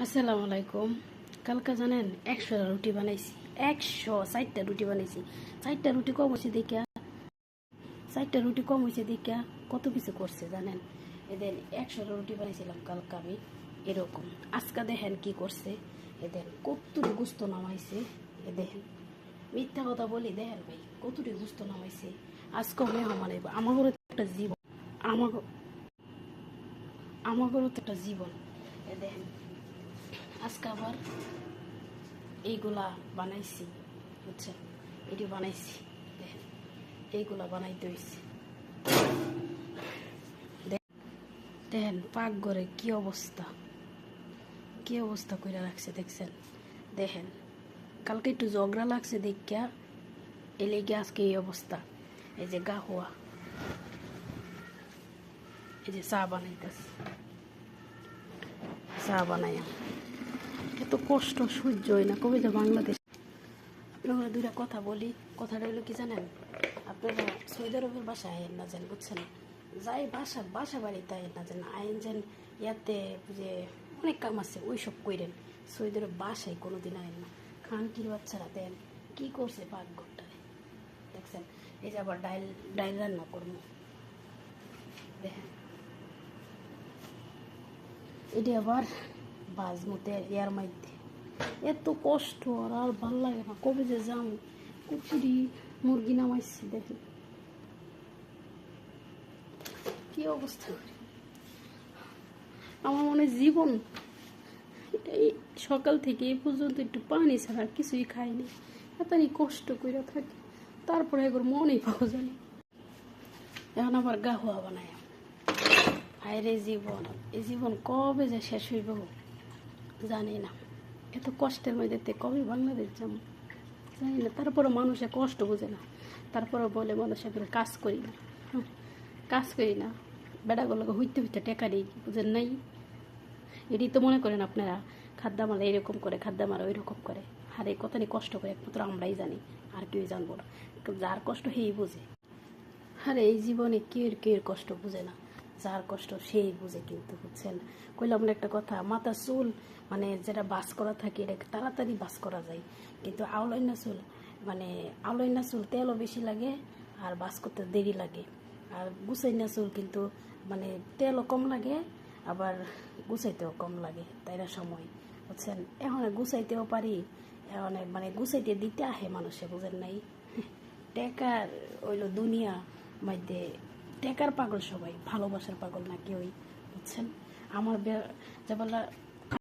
আসসালামু আলাইকুম। কালকে জানেন 100টা রুটি বানাইছি। 160টা রুটি বানাইছি। 4টা রুটি কম হয়েছে দেখা, 4টা রুটি কম হয়েছে দেখা কত কিছু করছে জানেন। এদের 100টা রুটি বানাইছিলাম কালকে আমি এরকম। আজকে দেখেন কি করছে, এদের কতটুকু গুস্ত নামাইছে। এ দেখেন, মিথ্যা কথা বলি, দেখেন ভাই কতটুকু গুস্ত নামাইছে। আজকে মেহমান আইব, আমারও একটা জীবন, আমাকে আমাদেরও তো একটা জীবন। এ দেখেন, আজকে আবার এইগুলা বানাইছি, বুঝছেন, এটি বানাইছি। দেখেন, এইগুলা বানাইতে হয়েছে। দেখেন পাকঘরে কি অবস্থা, কি অবস্থা করে রাখছে দেখছেন। দেখেন, কালকে একটু ঝগড়া লাগছে দেখিয়া এই লেগে আজকে এই অবস্থা। এই যে গা হওয়া, এই যে চা বানাইতেছে, চা বানাইয়া এত কষ্ট সহ্য হয় না। কবে যে বাংলাদেশ। আপনারা দুইটা কথা বলি, কথাটা হলো কি জানেন, আপনারা সৌদি আরবের বাসায় আইন না যান, বুঝছেন, যাই বাসা বাড়িতে আইন না যান, আইন যেন ইয়াতে যে অনেক কাম আছে ওই সব কইরেন। সৌদি আরব বাসায় কোনোদিন আইন না। খানকির বাচ্চারা দেন কি করছে পাকঘরটায় দেখছেন। এই যে আবার ডাইল ডাইল রান্না করবো, দেখেন এটি আবার বাজমতে ইয়ার মধ্যে এত কষ্ট আর ভাল লাগে না। কবে যে যাম, কুচুরি মুরগি নামাইছি, দেখেন কি অবস্থা। আমার মনে হয় জীবন এই সকাল থেকে এই পর্যন্ত একটু পানি ছাড়া কিছুই খাইনি। এতই কষ্ট করে থাকি, তারপরে একবার মনেই পাওয়া যায় না। এখন আবার গা হওয়া বানায়। হায় রে জীবন, এই জীবন কবে যে শেষ হইব জানি না। এত কষ্টের মধ্যে কবে বাংলাদেশ যাবো জানি না। তারপরে মানুষে কষ্ট বোঝে না, তারপরে বলে মানুষের কাজ করি না, কাজ করি না। বেড়াগুলোকে হইতে হইতে টেকা নেই, বুঝেন নাই। এটি তো মনে করেন আপনারা খাদ্যামারা এরকম করে, খাদ্যামারা ওই রকম করে। আর এই কথা নিয়ে কষ্ট করে একমাত্র আমরাই জানি, আর কেউ জানবো না। যার কষ্ট সেই বুঝে। আর এই জীবনে কেউ কষ্ট বুঝে না, যার কষ্ট সেই বুঝে। কিন্তু বুঝছেন, কইলাম না একটা কথা, মাথা চুল মানে যেটা বাস করা থাকে এটা তাড়াতাড়ি বাস করা যায়, কিন্তু আওলাইনা চুল মানে আওলাইনা চুল তেলও বেশি লাগে আর বাস করতে দেরি লাগে। আর গুছাইনা চুল কিন্তু মানে তেলও কম লাগে, আবার গুছাইতেও কম লাগে, তাই না সময়, বুঝছেন। এখন গুছাইতেও পারি, এখন মানে গুছাইতে দিতে আহে মানুষে, বুঝেন নাই। টেকার ওইলো দুনিয়া মধ্যে, টেকার পাগল সবাই, ভালোবাসার পাগল না কেউই, বুঝছেন। আমার যেবেলা